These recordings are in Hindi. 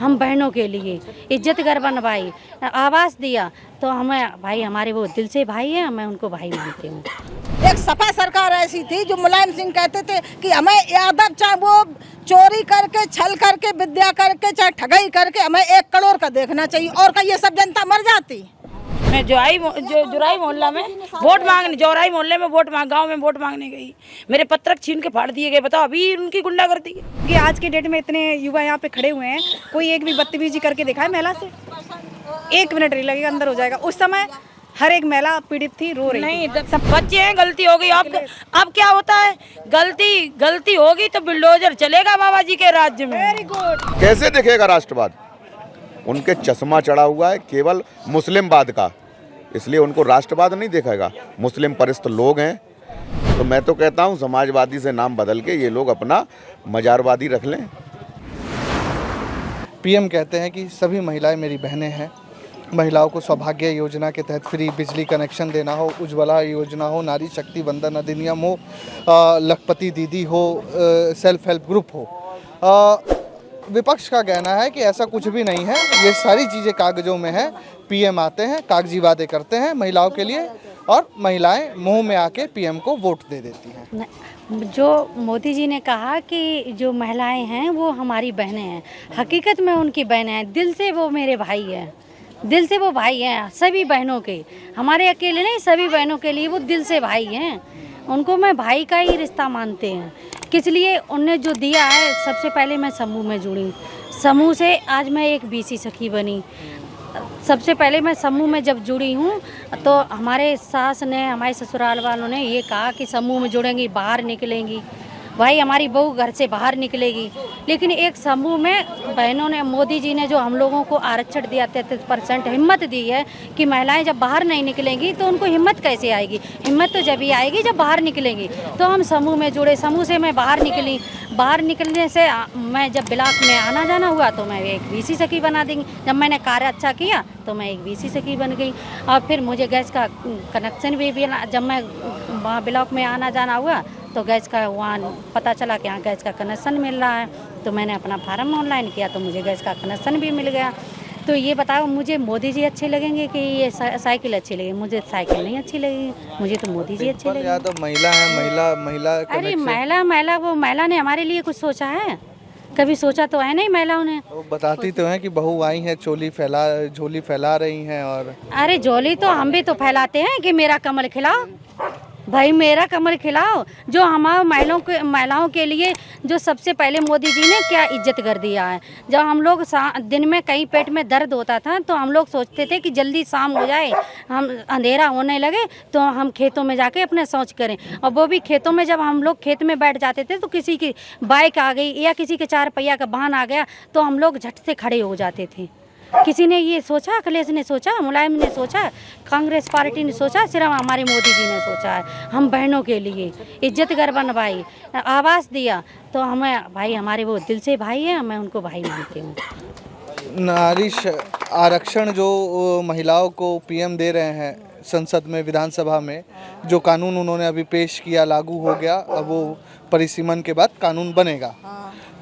हम बहनों के लिए इज्जत घर बनवाई, आवास दिया, तो हमें भाई हमारे वो दिल से भाई हैं, मैं उनको भाई मानती हूँ। एक सपा सरकार ऐसी थी जो मुलायम सिंह कहते थे कि हमें यादव चाहे वो चोरी करके, छल करके, विद्या करके, चाहे ठगाई करके, हमें 1 करोड़ का देखना चाहिए, और का ये सब जनता मर जाती। मैं जुराई मोहल्ला में वोट मांगने, जौराई मोहल्ले में गांव में वोट मांगने गई, मेरे पत्रक छीन के फाड़ दिए गए। बताओ अभी उनकी गुंडागर्दी है। कि आज के डेट में इतने युवा यहाँ पे खड़े हुए हैं, कोई एक भी बदतमीजी करके दिखाए महिला से, 1 मिनट नहीं लगेगा, अंदर हो जाएगा। उस समय हर एक महिला पीड़ित थी, रो रही नहीं, सब बच्चे हैं, गलती हो गई। अब क्या होता है, गलती होगी तो बुलडोजर चलेगा बाबा जी के राज्य में। Very good. कैसे दिखेगा राष्ट्रवाद? उनके चश्मा चढ़ा हुआ है केवल मुस्लिमवाद का, इसलिए उनको राष्ट्रवाद नहीं दिखेगा। मुस्लिम परिस्त लोग हैं, तो मैं तो कहता हूँ समाजवादी से नाम बदल के ये लोग अपना मजारवादी रख लें। पीएम कहते हैं कि सभी महिलाएं मेरी बहनें हैं। महिलाओं को सौभाग्य योजना के तहत फ्री बिजली कनेक्शन देना हो, उज्ज्वला योजना हो, नारी शक्ति वंदन अधिनियम हो, लखपति दीदी हो, सेल्फ हेल्प ग्रुप हो। विपक्ष का कहना है कि ऐसा कुछ भी नहीं है, ये सारी चीज़ें कागजों में है। पीएम आते हैं, कागजी वादे करते हैं महिलाओं के लिए, और महिलाएं मुंह में आके पीएम को वोट दे देती हैं। जो मोदी जी ने कहा कि जो महिलाएं हैं वो हमारी बहनें हैं, हकीकत में उनकी बहनें हैं, दिल से वो मेरे भाई हैं, दिल से वो भाई हैं सभी बहनों के, हमारे अकेले नहीं, सभी बहनों के लिए वो दिल से भाई हैं। उनको मैं भाई का ही रिश्ता मानते हैं, किस लिए उनने जो दिया है। सबसे पहले मैं समूह में जुड़ी, समूह से आज मैं एक बीसी सखी बनी। सबसे पहले मैं समूह में जब जुड़ी हूँ तो हमारे सास ने, हमारे ससुराल वालों ने ये कहा कि समूह में जुड़ेंगी बाहर निकलेंगी, भाई हमारी बहू घर से बाहर निकलेगी। लेकिन एक समूह में बहनों ने, मोदी जी ने जो हम लोगों को आरक्षण दिया 33% हिम्मत दी है कि महिलाएं जब बाहर नहीं निकलेंगी तो उनको हिम्मत कैसे आएगी? हिम्मत तो जब ही आएगी जब बाहर निकलेंगी। तो हम समूह में जुड़े, समूह से मैं बाहर निकली। बाहर निकलने से मैं जब ब्लॉक में आना जाना हुआ तो मैं एक बीसी सखी बना देंगी। जब मैंने कार्य अच्छा किया तो मैं एक बीसी सखी बन गई। और फिर मुझे गैस का कनेक्शन भी जब मैं वहाँ ब्लॉक में आना जाना हुआ तो गैस का वहाँ पता चला कि यहाँ गैस का कनेक्शन मिल रहा है, तो मैंने अपना फार्म ऑनलाइन किया तो मुझे गैस का कनेक्शन भी मिल गया। तो ये बताओ, मुझे मोदी जी अच्छे लगेंगे कि ये साइकिल अच्छी लगेगी? मुझे साइकिल नहीं अच्छी लगेगी, मुझे तो मोदी जी अच्छे लगेंगे। तो महिला है, महिला अरे महिला वो महिला ने हमारे लिए कुछ सोचा है? कभी सोचा तो है नहीं महिलाओं ने। वो बताती तो हैं कि बहू आई हैं, झोली फैला रही हैं। और अरे झोली तो हम भी तो फैलाते हैं कि मेरा कमल खिलाओ, भाई मेरा कमल खिलाओ। जो हमारे महिलाओं के लिए जो सबसे पहले मोदी जी ने क्या इज्जत कर दिया है। जब हम लोग दिन में कहीं पेट में दर्द होता था तो हम लोग सोचते थे कि जल्दी शाम हो जाए, हम अंधेरा होने लगे तो हम खेतों में जाके अपने शौच करें। और वो भी खेतों में, जब हम लोग खेत में बैठ जाते थे तो किसी की बाइक आ गई या किसी के 4 पहिया का वाहन आ गया तो हम लोग झट से खड़े हो जाते थे। किसी ने ये सोचा? अखिलेश ने सोचा, मुलायम ने सोचा, कांग्रेस पार्टी ने सोचा? सिर्फ हमारे मोदी जी ने सोचा है। हम बहनों के लिए इज्जत घर बनवाई, आवास दिया, तो हमें भाई हमारे वो दिल से भाई हैं, मैं उनको भाई मानती हूँ। नारी आरक्षण जो महिलाओं को पीएम दे रहे हैं संसद में, विधानसभा में, जो कानून उन्होंने अभी पेश किया लागू हो गया, अब वो परिसीमन के बाद कानून बनेगा,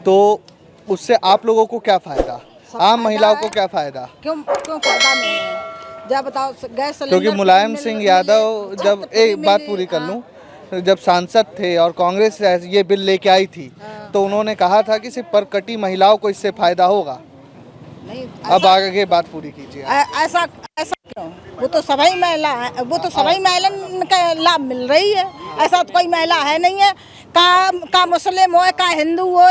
तो उससे आप लोगों को क्या फ़ायदा? आम महिलाओं को क्या फायदा? क्यों फायदा नहीं है? जब बताओ गैस सिलेंडर, क्योंकि मुलायम सिंह यादव जब एक बात पूरी कर लूँ, जब सांसद थे और कांग्रेस ये बिल लेके आई थी तो उन्होंने कहा था कि सिर्फ पर कटी महिलाओं को इससे फायदा होगा। नहीं, अब आगे बात पूरी कीजिए। ऐसा क्यों? वो तो सभी महिला है, वो तो सभी महिला का लाभ मिल रही है। ऐसा तो कोई महिला है नहीं है का मुस्लिम हो, का हिंदू हो,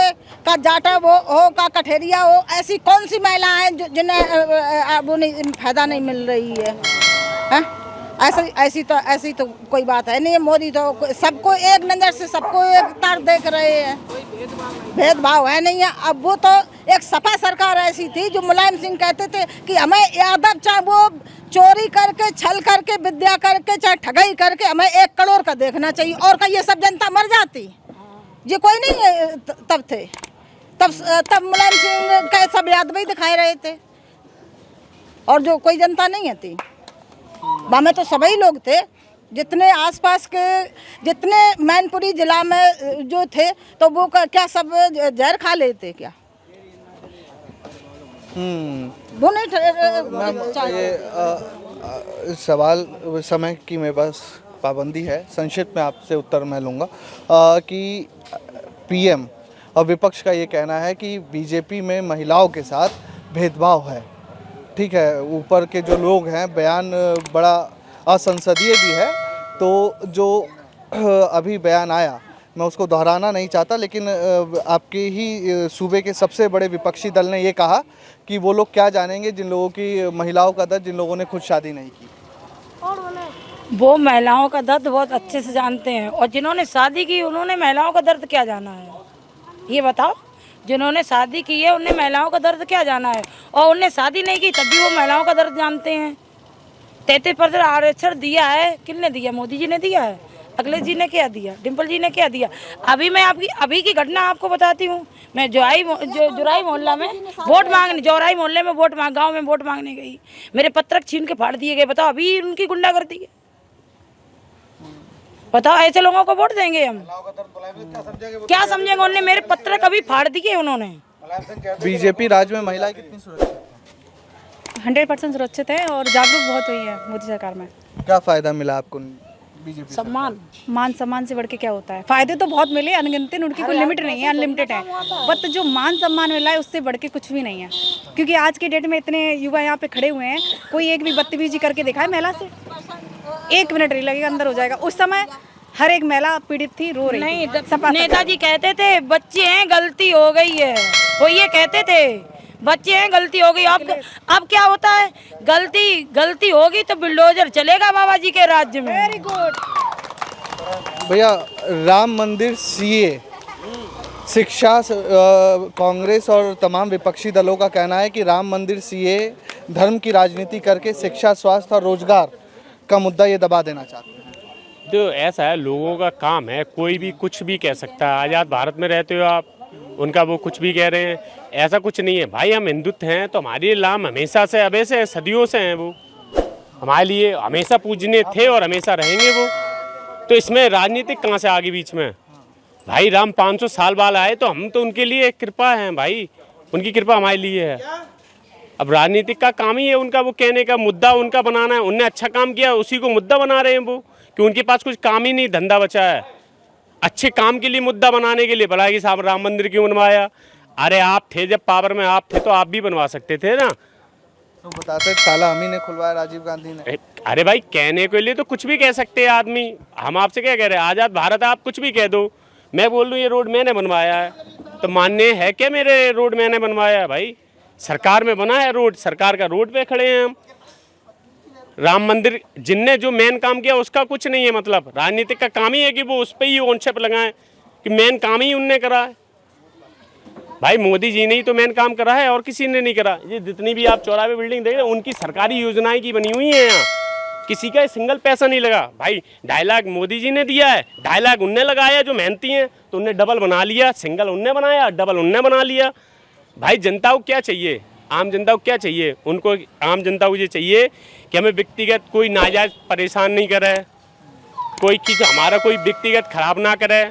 का जाटा हो, का कठेरिया हो, ऐसी कौन सी महिला है जिन्हें वो नहीं फायदा नहीं मिल रही है? ऐसी तो कोई बात है नहीं है। मोदी तो सबको एक नज़र से, सबको एक तार देख रहे हैं, भेदभाव है नहीं है। अब वो तो एक सपा सरकार ऐसी थी जो मुलायम सिंह कहते थे कि हमें यादव चाहे वो चोरी करके, छल करके, विद्या करके, चाहे ठगाई करके, हमें 1 करोड़ का देखना चाहिए, और का ये सब जनता मर जाती। ये कोई नहीं तब थे, तब मुलायम सिंह का सब यादव ही दिखाई रहे थे, और जो कोई जनता नहीं थी। वहाँ तो सभी लोग थे, जितने आसपास के, जितने मैनपुरी जिला में जो थे, तो वो क्या सब जहर खा लेते क्या? वो नहीं मैम ये सवाल समय की मेरे पास पाबंदी है, संक्षिप्त में आपसे उत्तर मैं लूँगा कि पीएम और विपक्ष का ये कहना है कि बीजेपी में महिलाओं के साथ भेदभाव है। ठीक है, ऊपर के जो लोग हैं, बयान बड़ा असंसदीय भी है, तो जो अभी बयान आया मैं उसको दोहराना नहीं चाहता, लेकिन आपके ही सूबे के सबसे बड़े विपक्षी दल ने ये कहा कि वो लोग क्या जानेंगे जिन लोगों की महिलाओं का दर्द, जिन लोगों ने खुद शादी नहीं की। वो महिलाओं का दर्द बहुत अच्छे से जानते हैं, और जिन्होंने शादी की उन्होंने महिलाओं का दर्द क्या जाना है, ये बताओ। जिन्होंने शादी की है उन्हें महिलाओं का दर्द क्या जाना है, और उन्हें शादी नहीं की तब भी वो महिलाओं का दर्द जानते हैं। 33% आरक्षण दिया है, किसने दिया? मोदी जी ने दिया है। अखिलेश जी ने क्या दिया? डिम्पल जी ने क्या दिया? अभी मैं अभी की घटना आपको बताती हूँ। मैं जुराई मोहल्ला में वोट मांगने, जौराई मोहल्ले में गांव में वोट मांगने गई। मेरे पत्रक छीन के फाड़ दिए गए। बताओ, अभी उनकी गुंडागर्दी है। बताओ, ऐसे लोगों को वोट देंगे हम? क्या समझेंगे? उन्होंने मेरे पत्रक अभी फाड़ दिए उन्होंने। बीजेपी राज में महिलाएं कितनी सुरक्षित? 100% सुरक्षित है और जागरूक बहुत हुई है मोदी सरकार में। क्या फायदा मिला आपको बीजेपी? सम्मान, मान सम्मान से बढ़ के क्या होता है? फायदे तो बहुत मिले, अनगिनत, उनकी कोई लिमिट नहीं है, अनलिमिटेड है। बट जो मान सम्मान मिला है उससे बढ़ के कुछ भी नहीं है, क्योंकि आज की डेट में इतने युवा यहाँ पे खड़े हुए हैं, कोई एक भी बदतमीजी करके दिखाए महिला से, 1 मिनट नहीं लगेगा, अंदर हो जाएगा। उस समय हर एक महिला पीड़ित थी, रो रही नहीं, थी। नेताजी कहते थे बच्चे हैं, गलती हो गई है, वो ये कहते थे बच्चे हैं, गलती हो गई। अब क्या होता है? गलती होगी तो बुलडोजर चलेगा बाबा जी के राज्य में। वेरी गुड भैया, राम मंदिर, सीए, शिक्षा, कांग्रेस और तमाम विपक्षी दलों का कहना है कि राम मंदिर, सीए, धर्म की राजनीति करके शिक्षा, स्वास्थ्य और रोजगार का मुद्दा ये दबा देना चाहते हैं। तो ऐसा है, लोगों का काम है, कोई भी कुछ भी कह सकता है। आज़ाद भारत में रहते हो आप, उनका वो कुछ भी कह रहे हैं, ऐसा कुछ नहीं है भाई। हम हिंदुत्व हैं तो हमारे लिए राम हमेशा से, अब से सदियों से हैं, वो हमारे लिए हमेशा पूजनीय थे और हमेशा रहेंगे वो। तो इसमें राजनीतिक कहाँ से आगे बीच में? भाई राम 500 साल बाद आए तो हम तो उनके लिए कृपा है भाई, उनकी कृपा हमारे लिए है। अब राजनीतिक का काम ही है उनका, वो कहने का, मुद्दा उनका बनाना है। उनने अच्छा काम किया, उसी को मुद्दा बना रहे हैं वो, कि उनके पास कुछ काम ही नहीं, धंधा बचा है। अच्छे काम के लिए मुद्दा बनाने के लिए भला कि साहब राम मंदिर क्यों बनवाया? अरे आप थे जब पावर में, आप थे तो आप भी बनवा सकते थे ना। तो बताते ताला हम ही ने खुलवाया, राजीव गांधी ने। अरे भाई, कहने के लिए तो कुछ भी कह सकते हैं आदमी। हम आपसे क्या कह रहे हैं? आज़ाद भारत, आप कुछ भी कह दो। मैं बोल दूँ ये रोड मैंने बनवाया है, तो मान्य है क्या मेरे रोड मैंने बनवाया है? भाई सरकार में बना है रोड, सरकार का रोड पे खड़े हैं हम। राम मंदिर जिनने जो मेन काम किया उसका कुछ नहीं है मतलब। राजनीतिक का काम ही है कि वो उस पर ही कॉन्सेप्ट लगाएं कि मेन काम ही उनने करा है। भाई मोदी जी ने ही तो मेन काम करा है और किसी ने नहीं करा। ये जितनी भी आप चौराहे बिल्डिंग देख रहे हैं उनकी सरकारी योजनाएं की बनी हुई हैं। यहाँ किसी का सिंगल पैसा नहीं लगा। भाई 2.5 लाख मोदी जी ने दिया है, 2.5 लाख उनने लगाया जो मेहनती हैं, तो उनने डबल बना लिया। सिंगल उनने बनाया, डबल उनने बना लिया। भाई जनता को क्या चाहिए? आम जनता को क्या चाहिए? उनको आम जनता को ये चाहिए कि हमें व्यक्तिगत कोई नाजायज परेशान नहीं करे, कोई चीज़ हमारा कोई व्यक्तिगत खराब ना करे।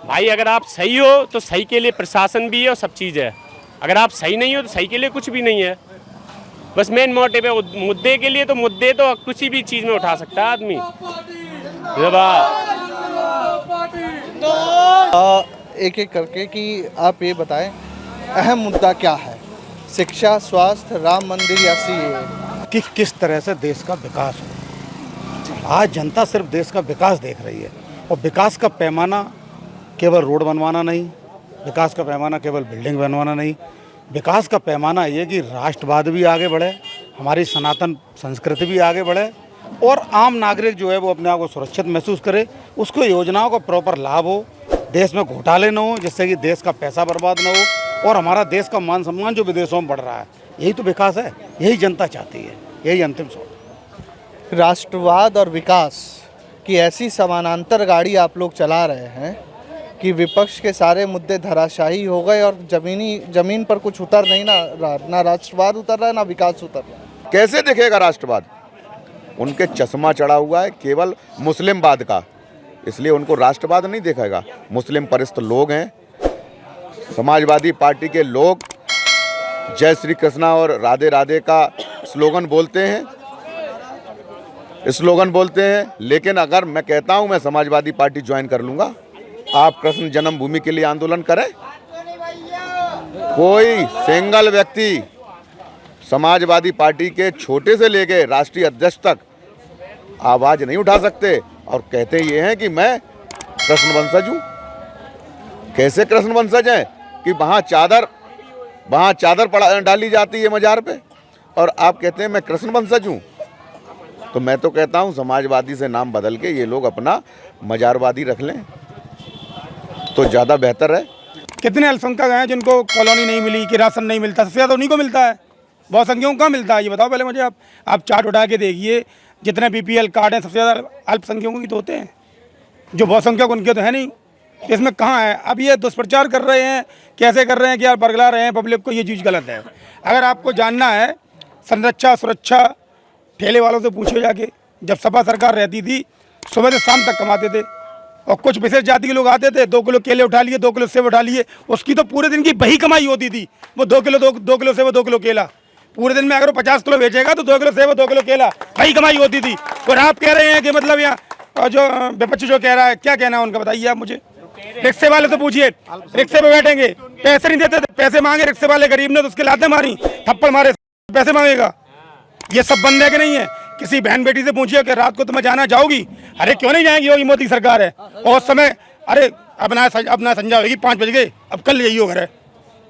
भाई अगर आप सही हो तो सही के लिए प्रशासन भी है और सब चीज़ है। अगर आप सही नहीं हो तो सही के लिए कुछ भी नहीं है। बस मेन मोटिव है मुद्दे के लिए, तो मुद्दे तो किसी भी चीज़ में उठा सकता है आदमी। एक एक करके कि आप ये बताएं अहम मुद्दा क्या है? शिक्षा, स्वास्थ्य, राम मंदिर या सीए? कि किस तरह से देश का विकास हो। आज जनता सिर्फ देश का विकास देख रही है, और विकास का पैमाना केवल रोड बनवाना नहीं, विकास का पैमाना केवल बिल्डिंग बनवाना नहीं, विकास का पैमाना ये कि राष्ट्रवाद भी आगे बढ़े, हमारी सनातन संस्कृति भी आगे बढ़े, और आम नागरिक जो है वो अपने आप को सुरक्षित महसूस करे, उसको योजनाओं का प्रॉपर लाभ हो, देश में घोटाले न हो जिससे कि देश का पैसा बर्बाद न हो, और हमारा देश का मान सम्मान जो विदेशों में बढ़ रहा है, यही तो विकास है, यही जनता चाहती है, यही अंतिम सोच। राष्ट्रवाद और विकास की ऐसी समानांतर गाड़ी आप लोग चला रहे हैं कि विपक्ष के सारे मुद्दे धराशायी हो गए और जमीन पर कुछ उतर नहीं ना राष्ट्रवाद उतर रहा है ना विकास उतर रहा है। कैसे दिखेगा राष्ट्रवाद? उनके चश्मा चढ़ा हुआ है केवल मुस्लिमवाद का, इसलिए उनको राष्ट्रवाद नहीं दिखेगा। मुस्लिम परिस्थ लोग हैं, समाजवादी पार्टी के लोग जय श्री कृष्णा और राधे राधे का स्लोगन बोलते हैं, लेकिन अगर मैं कहता हूं मैं समाजवादी पार्टी ज्वाइन कर लूंगा, आप कृष्ण जन्मभूमि के लिए आंदोलन करें, कोई सिंगल व्यक्ति समाजवादी पार्टी के छोटे से लेके राष्ट्रीय अध्यक्ष तक आवाज नहीं उठा सकते और कहते ये हैं कि मैं कृष्ण वंशज हूं। कैसे कृष्ण वंशज हैं कि वहाँ चादर डाली जाती है मजार पे और आप कहते हैं मैं कृष्ण वंशज हूँ। तो मैं तो कहता हूँ समाजवादी से नाम बदल के ये लोग अपना मजारवादी रख लें तो ज़्यादा बेहतर है। कितने अल्पसंख्यक हैं जिनको कॉलोनी नहीं मिली, कि राशन नहीं मिलता, सबसे ज़्यादा उन्हीं को मिलता है, बहुसंख्यकों को कहाँ मिलता है ये बताओ पहले मुझे। आप चार्ट उठा के देखिए, जितने BPL कार्ड हैं सबसे ज़्यादा अल्पसंख्यकों की तो होते हैं, जो बहुसंख्यक उनके तो है नहीं। इसमें कहाँ है? अब ये दुष्प्रचार कर रहे हैं, कैसे कर रहे हैं कि यार बरगला रहे हैं पब्लिक को, ये चीज़ गलत है। अगर आपको जानना है संरक्षा सुरक्षा, ठेले वालों से पूछो जाके, जब सपा सरकार रहती थी सुबह से शाम तक कमाते थे और कुछ विशेष जाति के लोग आते थे, 2 किलो केले उठा लिए, 2 किलो सेब उठा लिए, उसकी तो पूरे दिन की वही कमाई होती थी। वो 2 किलो सेब 2 किलो केला, पूरे दिन में अगर वो 50 किलो बेचेगा तो 2 किलो सेब 2 किलो केला वही कमाई होती थी। और आप कह रहे हैं कि मतलब यहाँ जो विपक्ष जो कह रहा है, क्या कहना है उनका बताइए आप मुझे। रिक्शे वाले तो पूछिए, रिक्शे पे बैठेंगे, पैसे नहीं देते थे, पैसे मांगे रिक्शे वाले, गरीब ने तो उसके लाते मारी, थप्पड़ मारे, पैसे मांगेगा। ये सब बंद है कि नहीं है? किसी बहन बेटी से पूछिए कि रात को तुम्हें जाना जाओगी, अरे क्यों नहीं जाएंगी, योगी मोदी सरकार है। और उस समय अरे अपना संजा होगी 5 बज गए, अब कल जाइए घर है,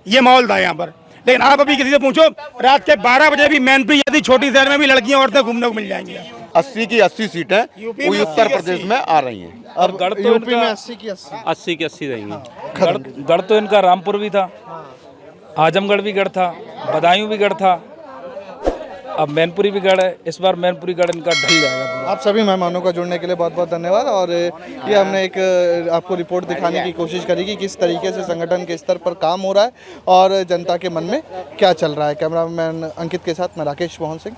ये माहौल था यहाँ पर। लेकिन आप अभी किसी से पूछो, रात के 12 बजे भी मैनपुरी यदि छोटी शहर में भी लड़कियां औरतें घूमने को मिल जाएंगी। 80 की 80 सीटें पूरी उत्तर प्रदेश में आ रही हैं। अब यूपी में 80 की 80 रहेंगी। गढ़ तो इनका रामपुर भी था, आजमगढ़ भी गढ़ था, बदायूं भी गढ़ था, अब मैनपुरी भी गढ़ है। इस बार मैनपुरी गढ़ इनका ढल जाएगा। आप सभी मेहमानों का जुड़ने के लिए बहुत बहुत धन्यवाद। और ये हमने एक आपको रिपोर्ट दिखाने की कोशिश करी कि किस तरीके से संगठन के स्तर पर काम हो रहा है और जनता के मन में क्या चल रहा है। कैमरामैन अंकित के साथ मैं राकेश मोहन सिंह।